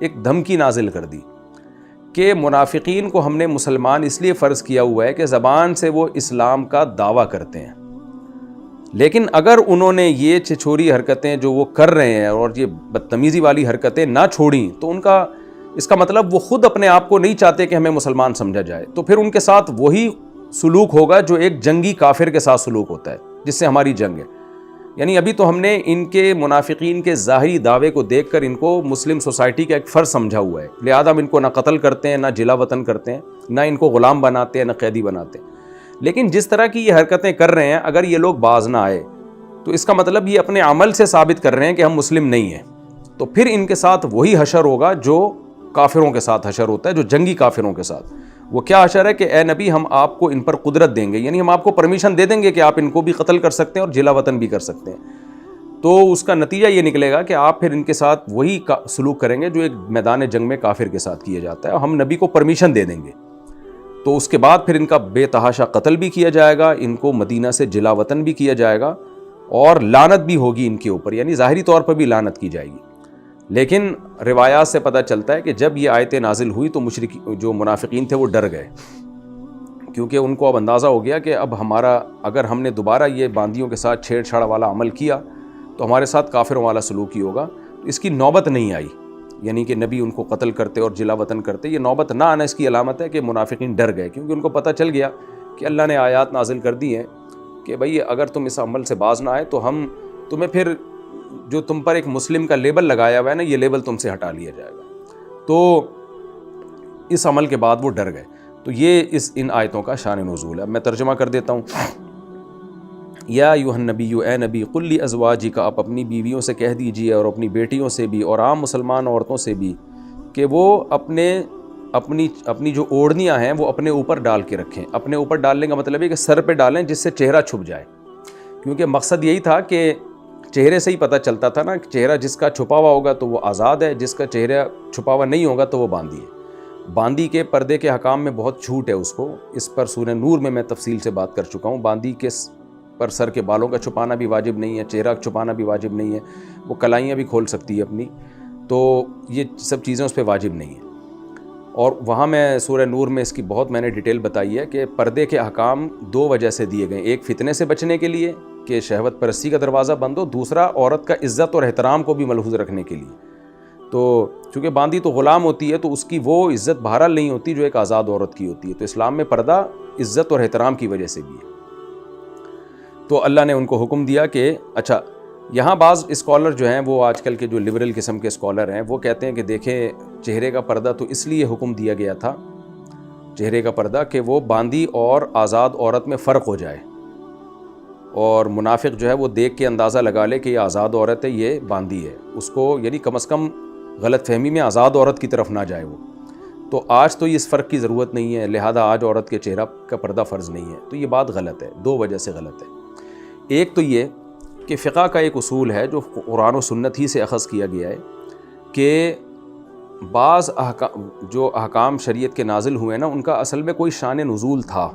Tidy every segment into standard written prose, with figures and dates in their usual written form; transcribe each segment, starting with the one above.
ایک دھمکی نازل کر دی کہ منافقین کو ہم نے مسلمان اس لیے فرض کیا ہوا ہے کہ زبان سے وہ اسلام کا دعویٰ کرتے ہیں، لیکن اگر انہوں نے یہ چھچوری حرکتیں جو وہ کر رہے ہیں اور یہ بدتمیزی والی حرکتیں نہ چھوڑیں تو ان کا اس کا مطلب وہ خود اپنے آپ کو نہیں چاہتے کہ ہمیں مسلمان سمجھا جائے، تو پھر ان کے ساتھ وہی سلوک ہوگا جو ایک جنگی کافر کے ساتھ سلوک ہوتا ہے جس سے ہماری جنگ ہے۔ یعنی ابھی تو ہم نے ان کے منافقین کے ظاہری دعوے کو دیکھ کر ان کو مسلم سوسائٹی کا ایک فرض سمجھا ہوا ہے، لہذا ہم ان کو نہ قتل کرتے ہیں، نہ جلا وطن کرتے ہیں، نہ ان کو غلام بناتے ہیں، نہ قیدی بناتے ہیں۔ لیکن جس طرح کی یہ حرکتیں کر رہے ہیں، اگر یہ لوگ باز نہ آئے تو اس کا مطلب یہ اپنے عمل سے ثابت کر رہے ہیں کہ ہم مسلم نہیں ہیں، تو پھر ان کے ساتھ وہی حشر ہوگا جو کافروں کے ساتھ حشر ہوتا ہے، جو جنگی کافروں کے ساتھ۔ وہ کیا حشر ہے کہ اے نبی ہم آپ کو ان پر قدرت دیں گے، یعنی ہم آپ کو پرمیشن دے دیں گے کہ آپ ان کو بھی قتل کر سکتے ہیں اور جلا وطن بھی کر سکتے ہیں۔ تو اس کا نتیجہ یہ نکلے گا کہ آپ پھر ان کے ساتھ وہی سلوک کریں گے جو ایک میدان جنگ میں کافر کے ساتھ کیا جاتا ہے، اور ہم نبی کو پرمیشن دے دیں گے، تو اس کے بعد پھر ان کا بے تحاشا قتل بھی کیا جائے گا، ان کو مدینہ سے جلا وطن بھی کیا جائے گا، اور لعنت بھی ہوگی ان کے اوپر، یعنی ظاہری طور پر بھی لعنت کی جائے گی۔ لیکن روایات سے پتہ چلتا ہے کہ جب یہ آیتیں نازل ہوئی تو جو منافقین تھے وہ ڈر گئے، کیونکہ ان کو اب اندازہ ہو گیا کہ اب اگر ہم نے دوبارہ یہ باندیوں کے ساتھ چھیڑ چھاڑ والا عمل کیا تو ہمارے ساتھ کافروں والا سلوک ہی ہوگا۔ اس کی نوبت نہیں آئی، یعنی کہ نبی ان کو قتل کرتے اور جلا وطن کرتے، یہ نوبت نہ آنا اس کی علامت ہے کہ منافقین ڈر گئے، کیونکہ ان کو پتہ چل گیا کہ اللہ نے آیات نازل کر دی ہیں کہ بھئی اگر تم اس عمل سے باز نہ آئے تو ہم تمہیں پھر جو تم پر ایک مسلم کا لیبل لگایا ہوا ہے نا، یہ لیبل تم سے ہٹا لیا جائے گا۔ تو اس عمل کے بعد وہ ڈر گئے۔ تو یہ ان آیتوں کا شان نزول ہے۔ اب میں ترجمہ کر دیتا ہوں۔ یا ایھا النبی، اے نبی، قل لازواجک، آپ اپنی بیویوں سے کہہ دیجئے اور اپنی بیٹیوں سے بھی اور عام مسلمان عورتوں سے بھی کہ وہ اپنی جو اوڑھنیاں ہیں وہ اپنے اوپر ڈال کے رکھیں۔ اپنے اوپر ڈالنے کا مطلب ہے کہ سر پہ ڈالیں جس سے چہرہ چھپ جائے، کیونکہ مقصد یہی تھا کہ چہرے سے ہی پتہ چلتا تھا نا کہ چہرہ جس کا چھپا ہوا ہوگا تو وہ آزاد ہے، جس کا چہرہ چھپا ہوا نہیں ہوگا تو وہ باندی ہے۔ باندی کے پردے کے حکام میں بہت چھوٹ ہے اس پر سورہ نور میں تفصیل سے بات کر چکا ہوں۔ باندی کے پر سر کے بالوں کا چھپانا بھی واجب نہیں ہے، چہرہ چھپانا بھی واجب نہیں ہے، وہ کلائیاں بھی کھول سکتی ہے اپنی، تو یہ سب چیزیں اس پہ واجب نہیں ہیں۔ اور وہاں میں سورہ نور میں اس کی بہت میں نے ڈیٹیل بتائی ہے کہ پردے کے احکام دو وجہ سے دیے گئے، ایک فتنے سے بچنے کے لیے کہ شہوت پرستی کا دروازہ بند ہو، دوسرا عورت کا عزت اور احترام کو بھی ملحوظ رکھنے کے لیے۔ تو چونکہ باندی تو غلام ہوتی ہے تو اس کی وہ عزت بہرحال نہیں ہوتی جو ایک آزاد عورت کی ہوتی ہے، تو اسلام میں پردہ عزت اور احترام کی وجہ سے بھی ہے۔ تو اللہ نے ان کو حکم دیا کہ اچھا، یہاں بعض اسکالر جو ہیں وہ آج کل کے جو لبرل قسم کے اسکالر ہیں وہ کہتے ہیں کہ دیکھیں چہرے کا پردہ تو اس لیے حکم دیا گیا تھا، چہرے کا پردہ، کہ وہ باندی اور آزاد عورت میں فرق ہو جائے، اور منافق جو ہے وہ دیکھ کے اندازہ لگا لے کہ یہ آزاد عورت ہے، یہ باندی ہے، اس کو یعنی کم از کم غلط فہمی میں آزاد عورت کی طرف نہ جائے وہ۔ تو آج تو اس فرق کی ضرورت نہیں ہے، لہذا آج عورت کے چہرہ کا پردہ فرض نہیں ہے۔ تو یہ بات غلط ہے، دو وجہ سے غلط ہے۔ ایک تو یہ کہ فقہ کا ایک اصول ہے جو قرآن و سنت ہی سے اخذ کیا گیا ہے کہ بعض جو احکام شریعت کے نازل ہوئے نا ان کا اصل میں کوئی شان نزول تھا،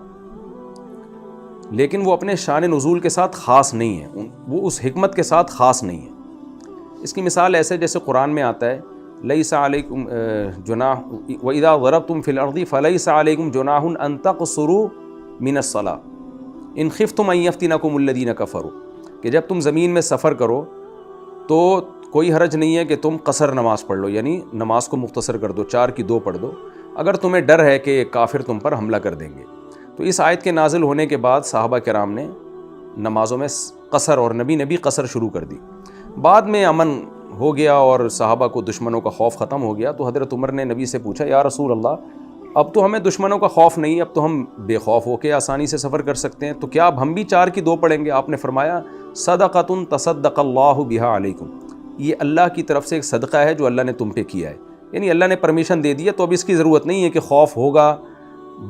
لیکن وہ اپنے شان نزول کے ساتھ خاص نہیں ہے، وہ اس حکمت کے ساتھ خاص نہیں ہے۔ اس کی مثال ایسے جیسے قرآن میں آتا ہے لیس علیکم جناح وَإِذَا ضَرَبْتُمْ فِي الْأَرْضِ فَلَيْسَ عَلَيْكُمْ جُنَاحٌ أَن تَقْصُرُوا مِنَ الصَّلَاةِ إِنْ خِفْتُمْ أَن يَفْتِنَكُمُ الَّذِينَ كَفَرُوا، کہ جب تم زمین میں سفر کرو تو کوئی حرج نہیں ہے کہ تم قصر نماز پڑھ لو، یعنی نماز کو مختصر کر دو، 4 کی 2 پڑھ دو، اگر تمہیں ڈر ہے کہ کافر تم پر حملہ کر دیں گے۔ تو اس آیت کے نازل ہونے کے بعد صحابہ کرام نے نمازوں میں قصر، اور نبی نے بھی قصر شروع کر دی۔ بعد میں امن ہو گیا اور صحابہ کو دشمنوں کا خوف ختم ہو گیا، تو حضرت عمر نے نبی سے پوچھا یا رسول اللہ، اب تو ہمیں دشمنوں کا خوف نہیں، اب تو ہم بے خوف ہو کے آسانی سے سفر کر سکتے ہیں، تو کیا اب ہم بھی 4 کی 2 پڑھیں گے؟ آپ نے فرمایا صدقۃ تصدق اللہ بہا علیکم، یہ اللہ کی طرف سے ایک صدقہ ہے جو اللہ نے تم پہ کیا ہے، یعنی اللہ نے پرمیشن دے دی ہے، تو اب اس کی ضرورت نہیں ہے کہ خوف ہوگا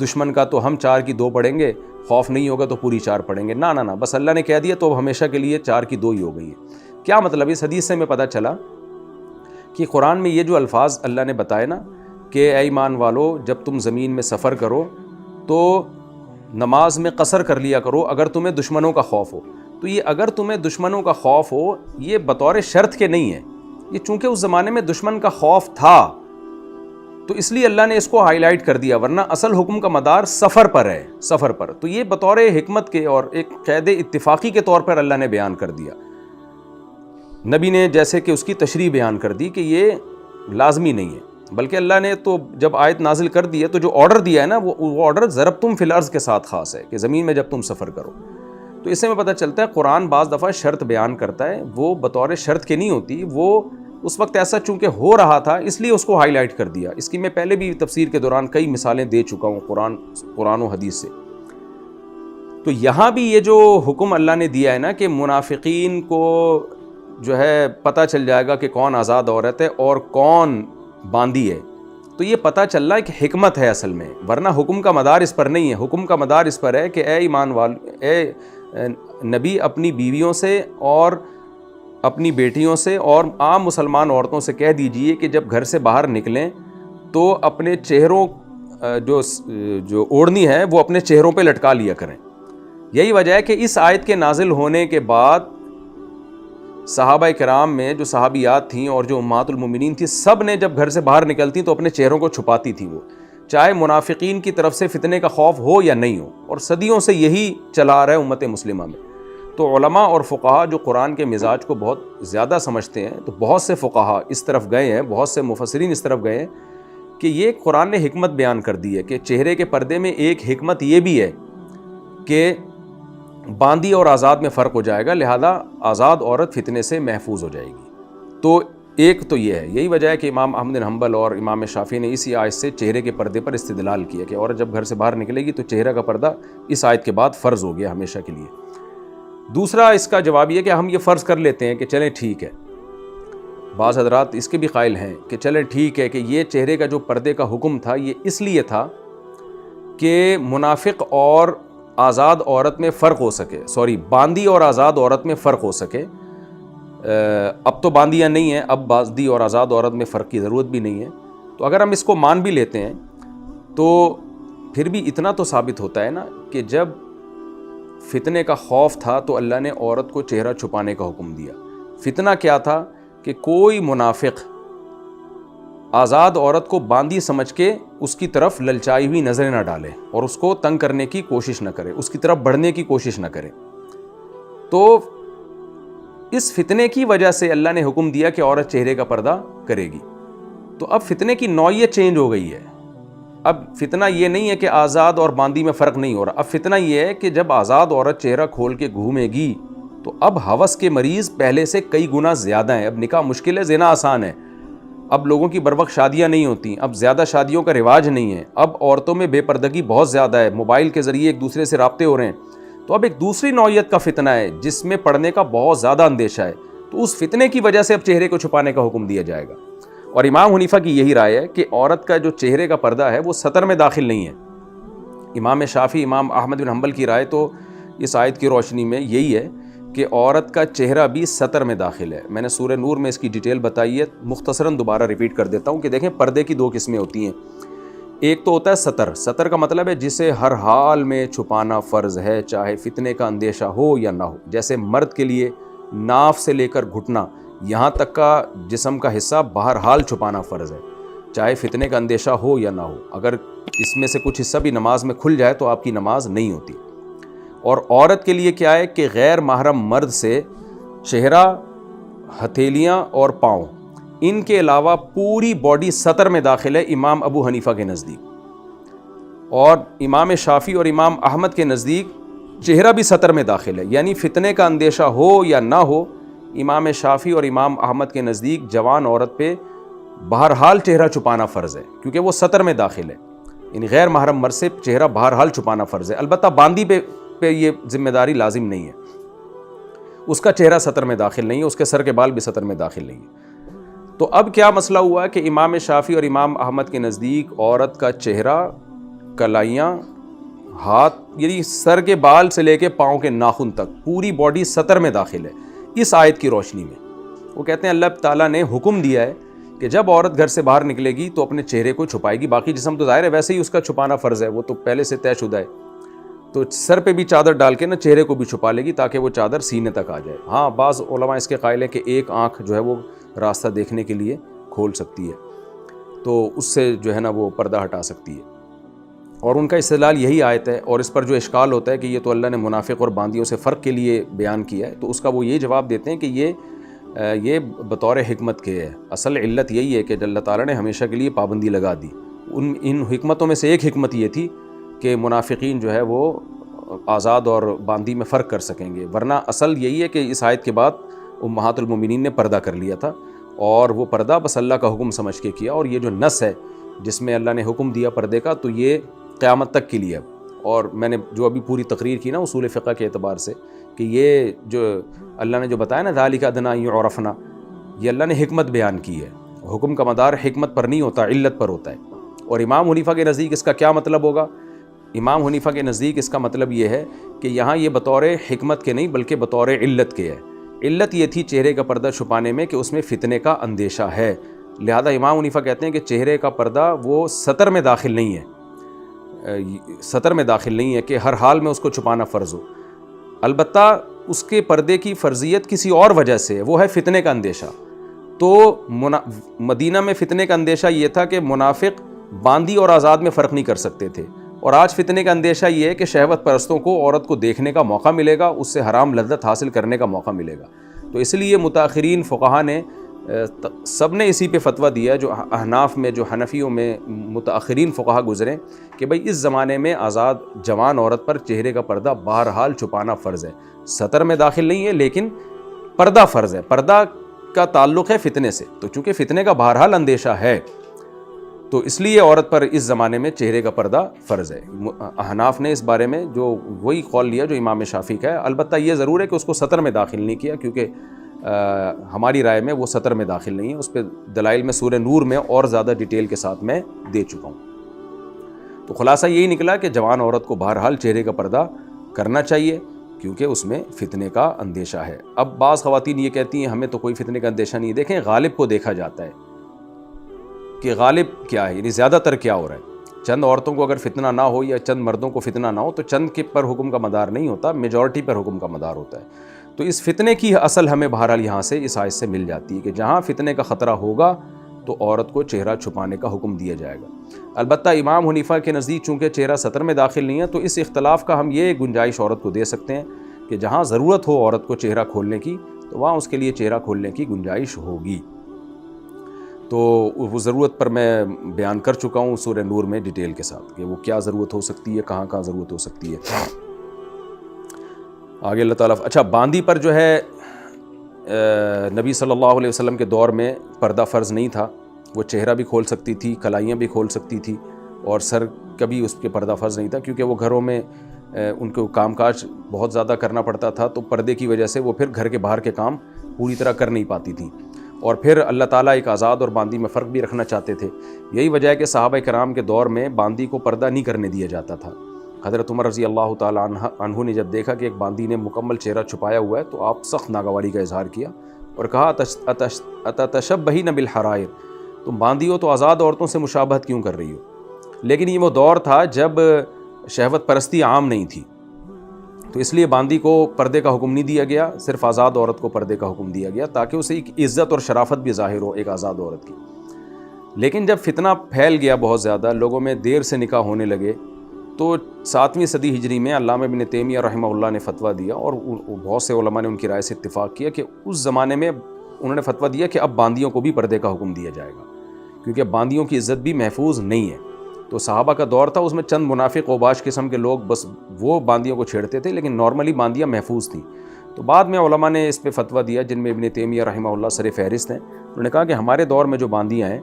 دشمن کا تو ہم 4 کی 2 پڑھیں گے، خوف نہیں ہوگا تو پوری 4 پڑھیں گے، نہ، بس اللہ نے کہہ دیا تو اب ہمیشہ کے لیے 4 کی 2 ہی ہو گئی ہے۔ کیا مطلب؟ اس حدیث سے ہمیں پتہ چلا کہ قرآن میں یہ جو الفاظ اللہ نے بتائے نا کہ اے ایمان والو جب تم زمین میں سفر کرو تو نماز میں قصر کر لیا کرو اگر تمہیں دشمنوں کا خوف ہو، تو یہ اگر تمہیں دشمنوں کا خوف ہو یہ بطور شرط کے نہیں ہے، یہ چونکہ اس زمانے میں دشمن کا خوف تھا تو اس لیے اللہ نے اس کو ہائی لائٹ کر دیا، ورنہ اصل حکم کا مدار سفر پر ہے، سفر پر. تو یہ بطور حکمت کے اور ایک قید اتفاقی کے طور پر اللہ نے بیان کر دیا. نبی نے جیسے کہ اس کی تشریح بیان کر دی کہ یہ لازمی نہیں ہے، بلکہ اللہ نے تو جب آیت نازل کر دی ہے تو جو آرڈر دیا ہے نا وہ آرڈر ضربتم فی الارض کے ساتھ خاص ہے، کہ زمین میں جب تم سفر کرو. تو اس سے میں پتہ چلتا ہے قرآن بعض دفعہ شرط بیان کرتا ہے، وہ بطور شرط کے نہیں ہوتی، وہ اس وقت ایسا چونکہ ہو رہا تھا اس لیے اس کو ہائی لائٹ کر دیا. اس کی میں پہلے بھی تفسیر کے دوران کئی مثالیں دے چکا ہوں قرآن و حدیث سے. تو یہاں بھی یہ جو حکم اللہ نے دیا ہے نا کہ منافقین کو جو ہے پتہ چل جائے گا کہ کون آزاد عورت ہے اور کون باندھی ہے، تو یہ پتہ چل رہا ہے کہ حکمت ہے اصل میں، ورنہ حکم کا مدار اس پر نہیں ہے. حکم کا مدار اس پر ہے کہ اے ایمان والو، اے نبی اپنی بیویوں سے اور اپنی بیٹیوں سے اور عام مسلمان عورتوں سے کہہ دیجئے کہ جب گھر سے باہر نکلیں تو اپنے چہروں جو اوڑھنی ہے وہ اپنے چہروں پہ لٹکا لیا کریں. یہی وجہ ہے کہ اس آیت کے نازل ہونے کے بعد صحابہ کرام میں جو صحابیات تھیں اور جو امہات المومنین تھیں، سب نے جب گھر سے باہر نکلتی تو اپنے چہروں کو چھپاتی تھیں، وہ چاہے منافقین کی طرف سے فتنے کا خوف ہو یا نہیں ہو، اور صدیوں سے یہی چلا رہا ہے امت مسلمہ میں. تو علماء اور فقہا جو قرآن کے مزاج کو بہت زیادہ سمجھتے ہیں، تو بہت سے فقہا اس طرف گئے ہیں، بہت سے مفسرین اس طرف گئے ہیں کہ یہ قرآن نے حکمت بیان کر دی ہے کہ چہرے کے پردے میں ایک حکمت یہ بھی ہے کہ باندھی اور آزاد میں فرق ہو جائے گا، لہذا آزاد عورت فتنے سے محفوظ ہو جائے گی. تو ایک تو یہ ہے، یہی وجہ ہے کہ امام احمد بن حنبل اور امام شافعی نے اسی آیت سے چہرے کے پردے پر استدلال کیا کہ عورت جب گھر سے باہر نکلے گی تو چہرہ کا پردہ اس آیت کے بعد فرض ہو گیا ہمیشہ کے لیے. دوسرا اس کا جواب یہ کہ ہم یہ فرض کر لیتے ہیں کہ چلیں ٹھیک ہے، بعض حضرات اس کے بھی قائل ہیں کہ چلیں ٹھیک ہے کہ یہ چہرے کا جو پردے کا حکم تھا یہ اس لیے تھا کہ منافق اور آزاد عورت میں فرق ہو سکے، باندھی اور آزاد عورت میں فرق ہو سکے. اب تو باندیاں نہیں ہیں، اب باندھی اور آزاد عورت میں فرق کی ضرورت بھی نہیں ہے. تو اگر ہم اس کو مان بھی لیتے ہیں تو پھر بھی اتنا تو ثابت ہوتا ہے نا کہ جب فتنے کا خوف تھا تو اللہ نے عورت کو چہرہ چھپانے کا حکم دیا. فتنہ کیا تھا کہ کوئی منافق آزاد عورت کو باندھی سمجھ کے اس کی طرف للچائی ہوئی نظریں نہ ڈالے اور اس کو تنگ کرنے کی کوشش نہ کرے، اس کی طرف بڑھنے کی کوشش نہ کرے. تو اس فتنے کی وجہ سے اللہ نے حکم دیا کہ عورت چہرے کا پردہ کرے گی. تو اب فتنے کی نوعیت چینج ہو گئی ہے. اب فتنہ یہ نہیں ہے کہ آزاد اور باندھی میں فرق نہیں ہو رہا، اب فتنہ یہ ہے کہ جب آزاد عورت چہرہ کھول کے گھومے گی تو اب ہوس کے مریض پہلے سے کئی گنا زیادہ ہیں. اب نکاح مشکل ہے، زنا آسان ہے. اب لوگوں کی بروقت شادیاں نہیں ہوتی، اب زیادہ شادیوں کا رواج نہیں ہے، اب عورتوں میں بے پردگی بہت زیادہ ہے، موبائل کے ذریعے ایک دوسرے سے رابطے ہو رہے ہیں. تو اب ایک دوسری نوعیت کا فتنہ ہے جس میں پڑھنے کا بہت زیادہ اندیشہ ہے. تو اس فتنے کی وجہ سے اب چہرے کو چھپانے کا حکم دیا جائے گا. اور امام حنیفہ کی یہی رائے ہے کہ عورت کا جو چہرے کا پردہ ہے وہ ستر میں داخل نہیں ہے. امام شافعی، امام احمد بن حنبل کی رائے تو اس آیت کی روشنی میں یہی ہے کہ عورت کا چہرہ بھی ستر میں داخل ہے. میں نے سورہ نور میں اس کی ڈیٹیل بتائی ہے، مختصراً دوبارہ ریپیٹ کر دیتا ہوں کہ دیکھیں پردے کی دو قسمیں ہوتی ہیں. ایک تو ہوتا ہے ستر. ستر کا مطلب ہے جسے ہر حال میں چھپانا فرض ہے، چاہے فتنے کا اندیشہ ہو یا نہ ہو. جیسے مرد کے لیے ناف سے لے کر گھٹنا یہاں تک کا جسم کا حصہ بہرحال چھپانا فرض ہے، چاہے فتنے کا اندیشہ ہو یا نہ ہو. اگر اس میں سے کچھ حصہ بھی نماز میں کھل جائے تو آپ کی نماز نہیں ہوتی. اور عورت کے لیے کیا ہے کہ غیر محرم مرد سے چہرہ، ہتھیلیاں اور پاؤں، ان کے علاوہ پوری باڈی ستر میں داخل ہے امام ابو حنیفہ کے نزدیک. اور امام شافعی اور امام احمد کے نزدیک چہرہ بھی ستر میں داخل ہے. یعنی فتنے کا اندیشہ ہو یا نہ ہو، امام شافعی اور امام احمد کے نزدیک جوان عورت پہ بہرحال چہرہ چھپانا فرض ہے کیونکہ وہ ستر میں داخل ہے. یعنی غیر محرم مرد سے چہرہ بہرحال چھپانا فرض ہے. البتہ باندھی پہ یہ ذمہ داری لازم نہیں ہے، اس کا چہرہ ستر میں داخل نہیں ہے، اس کے سر کے بال بھی ستر میں داخل نہیں ہے. تو اب کیا مسئلہ ہوا کہ امام شافعی اور امام احمد کے نزدیک عورت کا چہرہ، کلائیاں، ہاتھ، یعنی سر کے بال سے لے کے پاؤں کے ناخن تک پوری باڈی ستر میں داخل ہے. اس آیت کی روشنی میں وہ کہتے ہیں اللہ تعالیٰ نے حکم دیا ہے کہ جب عورت گھر سے باہر نکلے گی تو اپنے چہرے کو چھپائے گی. باقی جسم تو ظاہر ہے ویسے ہی اس کا چھپانا فرض ہے، وہ تو پہلے سے طے شدہ ہے. تو سر پہ بھی چادر ڈال کے نا چہرے کو بھی چھپا لے گی تاکہ وہ چادر سینے تک آ جائے. ہاں بعض علماء اس کے قائل ہیں کہ ایک آنکھ جو ہے وہ راستہ دیکھنے کے لیے کھول سکتی ہے. تو اس سے جو ہے نا وہ پردہ ہٹا سکتی ہے۔ اور ان کا استدلال یہی آیت ہے، اور اس پر جو اشکال ہوتا ہے کہ یہ تو اللہ نے منافق اور باندیوں سے فرق کے لیے بیان کیا ہے، تو اس کا وہ یہ جواب دیتے ہیں کہ یہ بطور حکمت کے ہے، اصل علت یہی ہے کہ اللہ تعالیٰ نے ہمیشہ کے لیے پابندی لگا دی۔ ان حکمتوں میں سے ایک حکمت یہ تھی کہ منافقین جو ہے وہ آزاد اور باندی میں فرق کر سکیں گے، ورنہ اصل یہی ہے کہ اس آیت کے بعد امہات المومنین نے پردہ کر لیا تھا، اور وہ پردہ بس اللہ کا حکم سمجھ کے کیا، اور یہ جو نص ہے جس میں اللہ نے حکم دیا پردے کا، تو یہ قیامت تک کے لیے ہے۔ اور میں نے جو ابھی پوری تقریر کی نا اصول فقہ کے اعتبار سے، کہ یہ جو اللہ نے جو بتایا نا ذالک ادنی یعرفنا، یہ اللہ نے حکمت بیان کی ہے۔ حکم کا مدار حکمت پر نہیں ہوتا، علت پر ہوتا ہے۔ اور امام حنیفہ کے نزدیک اس کا کیا مطلب ہوگا؟ امام حنیفہ کے نزدیک اس کا مطلب یہ ہے کہ یہاں یہ بطور حکمت کے نہیں بلکہ بطور علت کے ہے۔ علت یہ تھی چہرے کا پردہ چھپانے میں کہ اس میں فتنے کا اندیشہ ہے، لہذا امام حنیفہ کہتے ہیں کہ چہرے کا پردہ وہ سطر میں داخل نہیں ہے، سطر میں داخل نہیں ہے کہ ہر حال میں اس کو چھپانا فرض ہو، البتہ اس کے پردے کی فرضیت کسی اور وجہ سے ہے، وہ ہے فتنے کا اندیشہ۔ تو مدینہ میں فتنے کا اندیشہ یہ تھا کہ منافق باندی اور آزاد میں فرق نہیں کر سکتے تھے، اور آج فتنے کا اندیشہ یہ ہے کہ شہوت پرستوں کو عورت کو دیکھنے کا موقع ملے گا، اس سے حرام لذت حاصل کرنے کا موقع ملے گا۔ تو اس لیے متاخرین فقہا نے سب نے اسی پہ فتویٰ دیا، جو احناف میں، جو حنفیوں میں متاخرین فقہا گزرے، کہ بھئی اس زمانے میں آزاد جوان عورت پر چہرے کا پردہ بہرحال چھپانا فرض ہے، سطر میں داخل نہیں ہے لیکن پردہ فرض ہے۔ پردہ کا تعلق ہے فتنے سے، تو چونکہ فتنے کا بہرحال اندیشہ ہے تو اس لیے عورت پر اس زمانے میں چہرے کا پردہ فرض ہے۔ احناف نے اس بارے میں جو وہی قول لیا جو امام شافعی کا ہے، البتہ یہ ضرور ہے کہ اس کو سطر میں داخل نہیں کیا، کیونکہ ہماری رائے میں وہ سطر میں داخل نہیں ہے، اس پہ دلائل میں سورہ نور میں اور زیادہ ڈیٹیل کے ساتھ میں دے چکا ہوں۔ تو خلاصہ یہی نکلا کہ جوان عورت کو بہرحال چہرے کا پردہ کرنا چاہیے، کیونکہ اس میں فتنے کا اندیشہ ہے۔ اب بعض خواتین یہ کہتی ہیں ہمیں تو کوئی فتنے کا اندیشہ نہیں، دیکھیں غالب کو دیکھا جاتا ہے کہ غالب کیا ہے، یعنی زیادہ تر کیا ہو رہا ہے۔ چند عورتوں کو اگر فتنہ نہ ہو یا چند مردوں کو فتنہ نہ ہو تو چند کے پر حکم کا مدار نہیں ہوتا، میجورٹی پر حکم کا مدار ہوتا ہے۔ تو اس فتنے کی اصل ہمیں بہرحال یہاں سے اس آیت سے مل جاتی ہے کہ جہاں فتنے کا خطرہ ہوگا تو عورت کو چہرہ چھپانے کا حکم دیا جائے گا۔ البتہ امام حنیفہ کے نزدیک چونکہ چہرہ سطر میں داخل نہیں ہے، تو اس اختلاف کا ہم یہ گنجائش عورت کو دے سکتے ہیں کہ جہاں ضرورت ہو عورت کو چہرہ کھولنے کی تو وہاں اس کے لیے چہرہ کھولنے کی گنجائش ہوگی۔ تو وہ ضرورت پر میں بیان کر چکا ہوں سورہ نور میں ڈیٹیل کے ساتھ کہ وہ کیا ضرورت ہو سکتی ہے، کہاں کہاں ضرورت ہو سکتی ہے۔ آگے اللہ تعالیٰ اچھا باندی پر جو ہے نبی صلی اللہ علیہ وسلم کے دور میں پردہ فرض نہیں تھا، وہ چہرہ بھی کھول سکتی تھی، کلائیاں بھی کھول سکتی تھی، اور سر کا بھی اس کے پردہ فرض نہیں تھا، کیونکہ وہ گھروں میں ان کو کام کاج بہت زیادہ کرنا پڑتا تھا، تو پردے کی وجہ سے وہ پھر گھر کے باہر کے کام پوری طرح کر نہیں پاتی تھیں۔ اور پھر اللہ تعالیٰ ایک آزاد اور باندی میں فرق بھی رکھنا چاہتے تھے، یہی وجہ ہے کہ صحابہ کرام کے دور میں باندی کو پردہ نہیں کرنے دیا جاتا تھا۔ حضرت عمر رضی اللہ تعالیٰ عنہ نے جب دیکھا کہ ایک باندی نے مکمل چہرہ چھپایا ہوا ہے تو آپ سخت ناگواری کا اظہار کیا اور کہا اتتشبہین بالحرائر، تم باندی ہو تو آزاد عورتوں سے مشابہت کیوں کر رہی ہو؟ لیکن یہ وہ دور تھا جب شہوت پرستی عام نہیں تھی، تو اس لیے باندی کو پردے کا حکم نہیں دیا گیا، صرف آزاد عورت کو پردے کا حکم دیا گیا تاکہ اسے ایک عزت اور شرافت بھی ظاہر ہو ایک آزاد عورت کی۔ لیکن جب فتنہ پھیل گیا بہت زیادہ، لوگوں میں دیر سے نکاح ہونے لگے، تو 7ویں صدی ہجری میں علامہ ابن تیمیہ رحمہ اللہ نے فتویٰ دیا، اور بہت سے علماء نے ان کی رائے سے اتفاق کیا کہ اس زمانے میں انہوں نے فتویٰ دیا کہ اب باندیوں کو بھی پردے کا حکم دیا جائے گا، کیونکہ باندیوں کی عزت بھی محفوظ نہیں ہے۔ تو صحابہ کا دور تھا، اس میں چند منافق اوباش قسم کے لوگ بس وہ باندیوں کو چھیڑتے تھے، لیکن نارملی باندیاں محفوظ تھیں۔ تو بعد میں علماء نے اس پہ فتویٰ دیا، جن میں ابن تیمیہ رحمہ اللہ سر فہرست ہیں، انہوں نے کہا کہ ہمارے دور میں جو باندیاں ہیں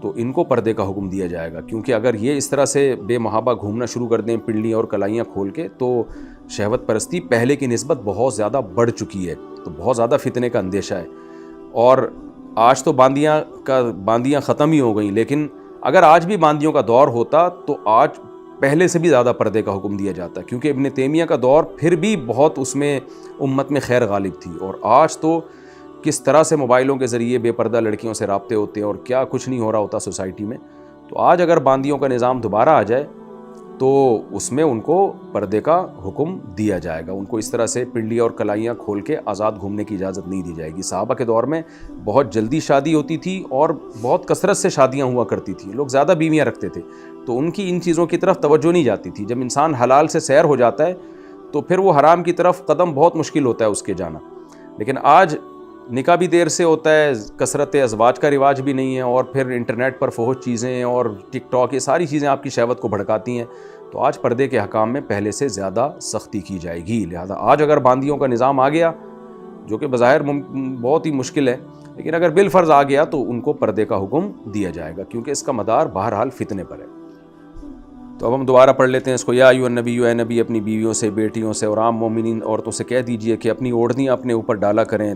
تو ان کو پردے کا حکم دیا جائے گا، کیونکہ اگر یہ اس طرح سے بے محابہ گھومنا شروع کر دیں پنڈلیاں اور کلائیاں کھول کے، تو شہوت پرستی پہلے کی نسبت بہت زیادہ بڑھ چکی ہے، تو بہت زیادہ فتنے کا اندیشہ ہے۔ اور آج تو باندیاں ختم ہی ہو گئیں، لیکن اگر آج بھی باندیوں کا دور ہوتا تو آج پہلے سے بھی زیادہ پردے کا حکم دیا جاتا، کیونکہ ابن تیمیہ کا دور پھر بھی بہت اس میں امت میں خیر غالب تھی، اور آج تو کس طرح سے موبائلوں کے ذریعے بے پردہ لڑکیوں سے رابطے ہوتے ہیں اور کیا کچھ نہیں ہو رہا ہوتا سوسائٹی میں۔ تو آج اگر باندیوں کا نظام دوبارہ آ جائے تو اس میں ان کو پردے کا حکم دیا جائے گا. ان کو اس طرح سے پنڈلیاں اور کلائیاں کھول کے آزاد گھومنے کی اجازت نہیں دی جائے گی. صحابہ کے دور میں بہت جلدی شادی ہوتی تھی اور بہت کثرت سے شادیاں ہوا کرتی تھیں. لوگ زیادہ بیویاں رکھتے تھے تو ان کی ان چیزوں کی طرف توجہ نہیں جاتی تھی. جب انسان حلال سے سیر ہو جاتا ہے تو پھر وہ حرام کی طرف قدم بہت مشکل ہوتا ہے اس کے جانا. لیکن آج نکاح بھی دیر سے ہوتا ہے, کثرت ازواج کا رواج بھی نہیں ہے, اور پھر انٹرنیٹ پر فحش چیزیں اور ٹک ٹاک یہ ساری چیزیں آپ کی شہوت کو بھڑکاتی ہیں. تو آج پردے کے حکام میں پہلے سے زیادہ سختی کی جائے گی. لہذا آج اگر باندیوں کا نظام آ گیا, جو کہ بظاہر بہت ہی مشکل ہے, لیکن اگر بالفرض آ گیا تو ان کو پردے کا حکم دیا جائے گا, کیونکہ اس کا مدار بہرحال فتنے پر ہے. تو اب ہم دوبارہ پڑھ لیتے ہیں اس کو. یا ایھا النبی, اے نبی اپنی بیویوں سے, بیٹیوں سے اور عام مومنین عورتوں سے کہہ دیجئے کہ اپنی اوڑھنیاں اپنے اوپر ڈالا کریں.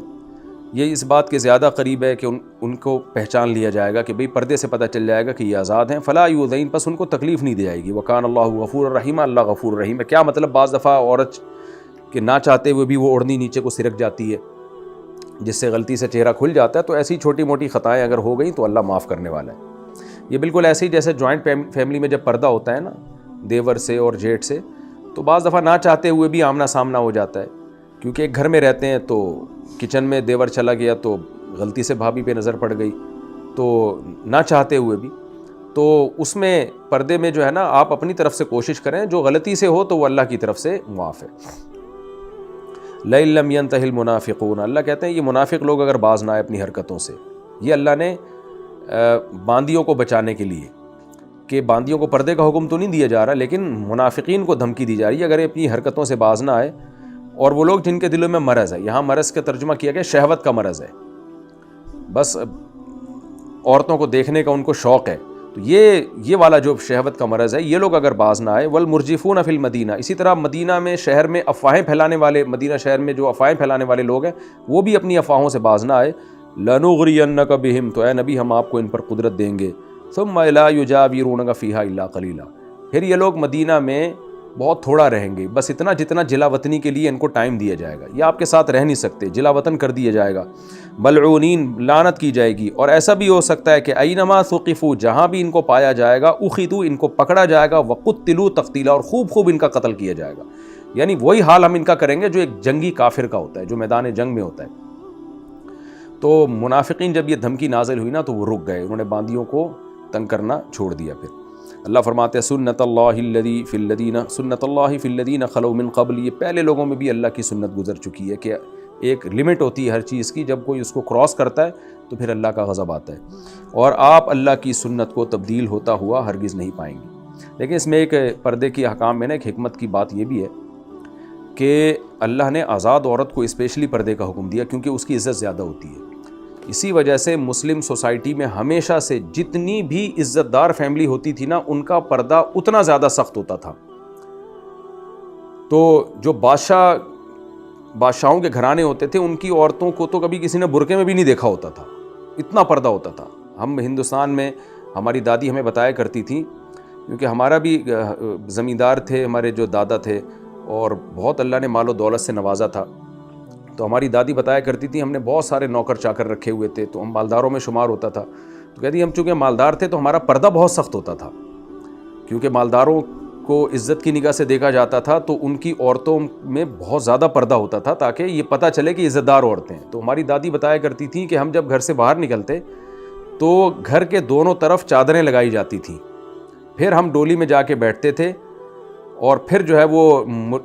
یہ اس بات کے زیادہ قریب ہے کہ ان کو پہچان لیا جائے گا کہ بھئی پردے سے پتہ چل جائے گا کہ یہ آزاد ہیں. فلا یؤذین, پس ان کو تکلیف نہیں دی جائے گی. وکان اللہ غفور الرحیم, اللہ غفور الرحیم ہے. کیا مطلب؟ بعض دفعہ عورت کہ نہ چاہتے ہوئے بھی وہ اوڑھنی نیچے کو سرک جاتی ہے, جس سے غلطی سے چہرہ کھل جاتا ہے. تو ایسی چھوٹی موٹی خطائیں اگر ہو گئیں تو اللہ معاف کرنے والا ہے. یہ بالکل ایسے ہی جیسے جوائنٹ فیملی میں جب پردہ ہوتا ہے نا دیور سے اور جیٹھ سے, تو بعض دفعہ نہ چاہتے ہوئے بھی آمنا سامنا ہو جاتا ہے, کیونکہ ایک گھر میں رہتے ہیں. تو کچن میں دیور چلا گیا تو غلطی سے بھابھی پہ نظر پڑ گئی, تو نہ چاہتے ہوئے بھی. تو اس میں پردے میں جو ہے نا آپ اپنی طرف سے کوشش کریں, جو غلطی سے ہو تو وہ اللہ کی طرف سے معاف ہے. لَئِن لَّمْ يَنْتَهِ الْمُنَافِقُونَ, اللہ کہتے ہیں یہ منافق لوگ اگر باز نہ آئے اپنی حرکتوں سے. یہ اللہ نے باندیوں کو بچانے کے لیے, کہ باندیوں کو پردے کا حکم تو نہیں دیا جا رہا, لیکن منافقین کو دھمکی دی جا رہی ہے اگر اپنی حرکتوں سے باز نہ آئے. اور وہ لوگ جن کے دلوں میں مرض ہے, یہاں مرض کا ترجمہ کیا گیا شہوت کا مرض ہے, بس عورتوں کو دیکھنے کا ان کو شوق ہے. تو یہ والا جو شہوت کا مرض ہے, یہ لوگ اگر باز نہ آئے. والمرجفون فی المدینہ, اسی طرح مدینہ میں شہر میں افواہیں پھیلانے والے, مدینہ شہر میں جو افواہیں پھیلانے والے لوگ ہیں وہ بھی اپنی افواہوں سے باز نہ آئے. لنغرینک بہم, تو اے نبی ہم آپ کو ان پر قدرت دیں گے. ثم لا یجاورونک فیہا الا قلیلا, پھر یہ لوگ مدینہ میں بہت تھوڑا رہیں گے, بس اتنا جتنا جلا وطنی کے لیے ان کو ٹائم دیا جائے گا. یہ آپ کے ساتھ رہ نہیں سکتے, جلا وطن کر دیا جائے گا. ملعونین, لعنت کی جائے گی. اور ایسا بھی ہو سکتا ہے کہ اینما ثقفوا, جہاں بھی ان کو پایا جائے گا, اخذوا, ان کو پکڑا جائے گا, وقتلوا تقتیلا, اور خوب خوب ان کا قتل کیا جائے گا. یعنی وہی حال ہم ان کا کریں گے جو ایک جنگی کافر کا ہوتا ہے, جو میدان جنگ میں ہوتا ہے. تو منافقین جب یہ دھمکی نازل ہوئی نا تو وہ رک گئے, انہوں نے باندیوں کو تنگ کرنا چھوڑ دیا. پھر اللہ فرماتے ہیں سنت اللہ فی الذین خلو من قبل, یہ پہلے لوگوں میں بھی اللہ کی سنت گزر چکی ہے کہ ایک لمٹ ہوتی ہے ہر چیز کی, جب کوئی اس کو کراس کرتا ہے تو پھر اللہ کا غضب آتا ہے. اور آپ اللہ کی سنت کو تبدیل ہوتا ہوا ہرگز نہیں پائیں گے. لیکن اس میں ایک پردے کی احکام میں نا ایک حکمت کی بات یہ بھی ہے کہ اللہ نے آزاد عورت کو اسپیشلی پردے کا حکم دیا, کیونکہ اس کی عزت زیادہ ہوتی ہے. اسی وجہ سے مسلم سوسائٹی میں ہمیشہ سے جتنی بھی عزت دار فیملی ہوتی تھی نا, ان کا پردہ اتنا زیادہ سخت ہوتا تھا. تو جو بادشاہوں کے گھرانے ہوتے تھے, ان کی عورتوں کو تو کبھی کسی نے برقعے میں بھی نہیں دیکھا ہوتا تھا, اتنا پردہ ہوتا تھا. ہم ہندوستان میں, ہماری دادی ہمیں بتایا کرتی تھی, کیونکہ ہمارا بھی زمیندار تھے ہمارے جو دادا تھے, اور بہت اللہ نے مال و دولت سے نوازا تھا. تو ہماری دادی بتایا کرتی تھی ہم نے بہت سارے نوکر چاکر رکھے ہوئے تھے, تو ہم مالداروں میں شمار ہوتا تھا. تو کہتی ہم چونکہ مالدار تھے تو ہمارا پردہ بہت سخت ہوتا تھا, کیونکہ مالداروں کو عزت کی نگاہ سے دیکھا جاتا تھا, تو ان کی عورتوں میں بہت زیادہ پردہ ہوتا تھا تاکہ یہ پتہ چلے کہ عزت دار عورتیں ہیں. تو ہماری دادی بتایا کرتی تھیں کہ ہم جب گھر سے باہر نکلتے تو گھر کے دونوں طرف چادریں لگائی جاتی تھیں, پھر ہم ڈولی میں جا کے بیٹھتے تھے, اور پھر جو ہے وہ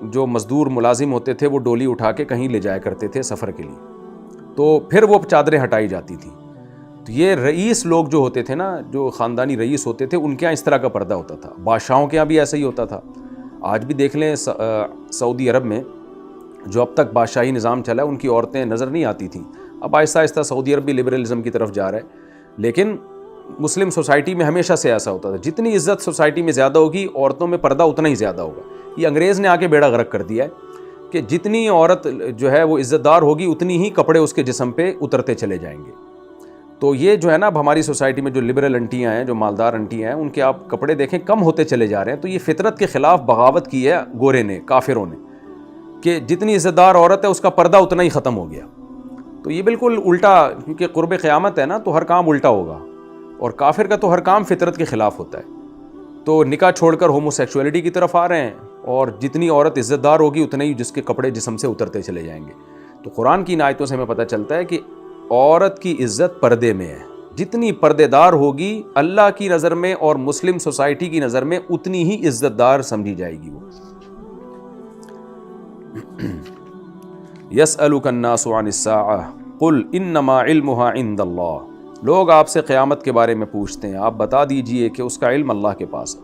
جو مزدور ملازم ہوتے تھے وہ ڈولی اٹھا کے کہیں لے جایا کرتے تھے سفر کے لیے, تو پھر وہ چادریں ہٹائی جاتی تھیں. تو یہ رئیس لوگ جو ہوتے تھے نا, جو خاندانی رئیس ہوتے تھے, ان کے یہاں اس طرح کا پردہ ہوتا تھا. بادشاہوں کے یہاں بھی ایسا ہی ہوتا تھا. آج بھی دیکھ لیں سعودی عرب میں جو اب تک بادشاہی نظام چلا ہے, ان کی عورتیں نظر نہیں آتی تھیں. اب آہستہ آہستہ سعودی عرب بھی لبرلزم کی طرف جا رہا ہے, لیکن مسلم سوسائٹی میں ہمیشہ سے ایسا ہوتا تھا. جتنی عزت سوسائٹی میں زیادہ ہوگی, عورتوں میں پردہ اتنا ہی زیادہ ہوگا. یہ انگریز نے آ کے بیڑا غرق کر دیا ہے کہ جتنی عورت جو ہے وہ عزت دار ہوگی, اتنی ہی کپڑے اس کے جسم پہ اترتے چلے جائیں گے. تو یہ جو ہے نا اب ہماری سوسائٹی میں جو لبرل انٹیاں ہیں, جو مالدار انٹیاں ہیں, ان کے آپ کپڑے دیکھیں کم ہوتے چلے جا رہے ہیں. تو یہ فطرت کے خلاف بغاوت کی ہے گورے نے, کافروں نے, کہ جتنی عزت دار عورت ہے اس کا پردہ اتنا ہی ختم ہو گیا. تو یہ بالکل الٹا, کیونکہ قرب قیامت ہے نا, تو ہر کام الٹا ہوگا, اور کافر کا تو ہر کام فطرت کے خلاف ہوتا ہے. تو نکاح چھوڑ کر ہومو سیکچولیٹی کی طرف آ رہے ہیں، اور جتنی عورت عزت دار ہوگی اتنے ہی جس کے کپڑے جسم سے اترتے چلے جائیں گے۔ تو قرآن کی ان آیتوں سے ہمیں پتہ چلتا ہے کہ عورت کی عزت پردے میں ہے، جتنی پردے دار ہوگی اللہ کی نظر میں اور مسلم سوسائٹی کی نظر میں اتنی ہی عزت دار سمجھی جائے گی وہ۔ یسألک الناس عن الساعہ قل انما علمها عند اللہ، لوگ آپ سے قیامت کے بارے میں پوچھتے ہیں، آپ بتا دیجئے کہ اس کا علم اللہ کے پاس ہے۔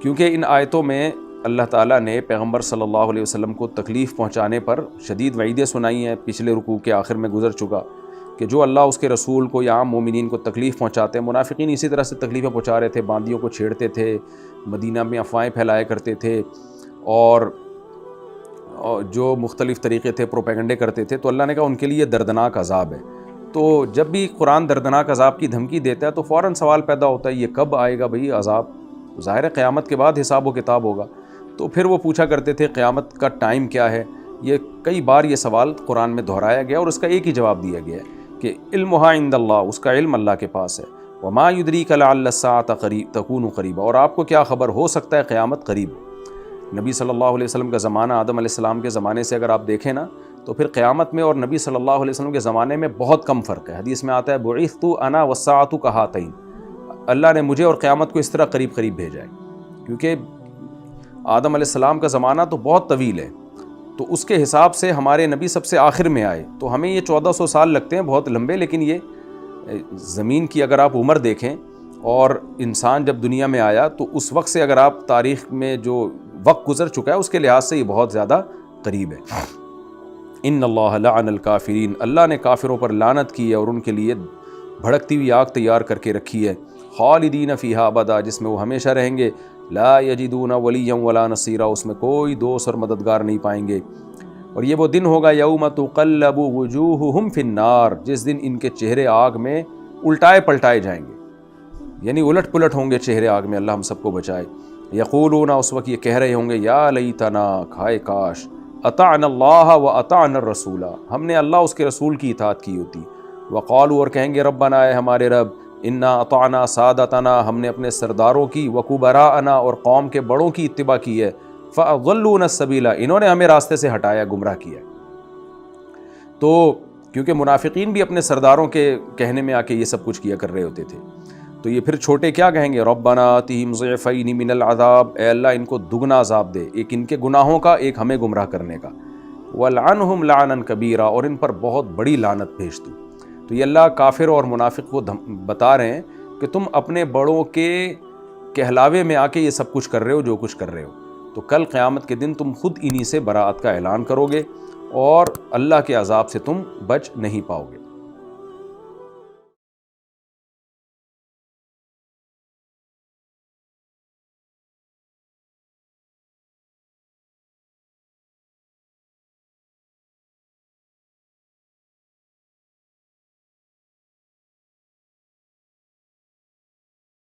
کیونکہ ان آیتوں میں اللہ تعالیٰ نے پیغمبر صلی اللہ علیہ وسلم کو تکلیف پہنچانے پر شدید وعیدیں سنائی ہیں، پچھلے رکوع کے آخر میں گزر چکا کہ جو اللہ اس کے رسول کو یا عام مومنین کو تکلیف پہنچاتے ہیں، منافقین اسی طرح سے تکلیفیں پہنچا رہے تھے، باندیوں کو چھیڑتے تھے، مدینہ میں افواہیں پھیلایا کرتے تھے، اور جو مختلف طریقے تھے پروپیگنڈے کرتے تھے، تو اللہ نے کہا ان کے لیے دردناک عذاب ہے۔ تو جب بھی قرآن دردناک عذاب کی دھمکی دیتا ہے تو فوراً سوال پیدا ہوتا ہے یہ کب آئے گا بھئی عذاب؟ ظاہر ہے قیامت کے بعد حساب و کتاب ہوگا۔ تو پھر وہ پوچھا کرتے تھے قیامت کا ٹائم کیا ہے؟ یہ کئی بار یہ سوال قرآن میں دہرایا گیا اور اس کا ایک ہی جواب دیا گیا ہے کہ علمھا عند اللہ، اس کا علم اللہ کے پاس ہے۔ وما یدریک لعل الساعۃ تکون قریبا، اور آپ کو کیا خبر، ہو سکتا ہے قیامت قریب ہو۔ نبی صلی اللہ علیہ وسلم کا زمانہ آدم علیہ السلام کے زمانے سے اگر آپ دیکھیں نا تو پھر قیامت میں اور نبی صلی اللہ علیہ وسلم کے زمانے میں بہت کم فرق ہے۔ حدیث میں آتا ہے بعثت انا والساعۃ کہاتین، اللہ نے مجھے اور قیامت کو اس طرح قریب قریب بھیجا ہے، کیونکہ آدم علیہ السلام کا زمانہ تو بہت طویل ہے، تو اس کے حساب سے ہمارے نبی سب سے آخر میں آئے، تو ہمیں یہ 1400 سال لگتے ہیں بہت لمبے، لیکن یہ زمین کی اگر آپ عمر دیکھیں اور انسان جب دنیا میں آیا تو اس وقت سے اگر آپ تاریخ میں جو وقت گزر چکا ہے اس کے لحاظ سے یہ بہت زیادہ قریب ہے۔ ان اللہ لعن الکافرین، اللہ نے کافروں پر لعنت کی ہے اور ان کے لیے بھڑکتی ہوئی آگ تیار کر کے رکھی ہے، خالدین فیہا ابدا، جس میں وہ ہمیشہ رہیں گے، لا یجدون ولیا ولا نصیرا، اس میں کوئی دوست اور مددگار نہیں پائیں گے۔ اور یہ وہ دن ہوگا یوم تقلب وجوہہم فی النار، جس دن ان کے چہرے آگ میں الٹائے پلٹائے جائیں گے، یعنی الٹ پلٹ ہوں گے چہرے آگ میں، اللہ ہم سب کو بچائے۔ یقولون، اس وقت یہ کہہ رہے ہوں گے، یا لیتنا، کھائے کاش، اطعنا اللہ و اطعنا الرسول، ہم نے اللہ اس کے رسول کی اطاعت کی ہوتی۔ وقالوا، اور کہیں گے، ربنا، اے ہمارے رب، انا اطعنا سادتنا، ہم نے اپنے سرداروں کی، وکبراءنا، اور قوم کے بڑوں کی اتباع کی ہے، فاضلونا السبیل، انہوں نے ہمیں راستے سے ہٹایا، گمراہ کیا۔ تو کیونکہ منافقین بھی اپنے سرداروں کے کہنے میں آ کے یہ سب کچھ کیا کر رہے ہوتے تھے، تو یہ پھر چھوٹے کیا کہیں گے، ربنا آتہم ضعفین من العذاب، اے اللہ ان کو دگنا عذاب دے، ایک ان کے گناہوں کا، ایک ہمیں گمراہ کرنے کا، ولعنہم لعنا کبیرا، اور ان پر بہت بڑی لعنت بھیج دو۔ تو یہ اللہ کافر اور منافق کو بتا رہے ہیں کہ تم اپنے بڑوں کے کہلاوے میں آ کے یہ سب کچھ کر رہے ہو جو کچھ کر رہے ہو، تو کل قیامت کے دن تم خود انہی سے براءت کا اعلان کرو گے اور اللہ کے عذاب سے تم بچ نہیں پاؤ گے۔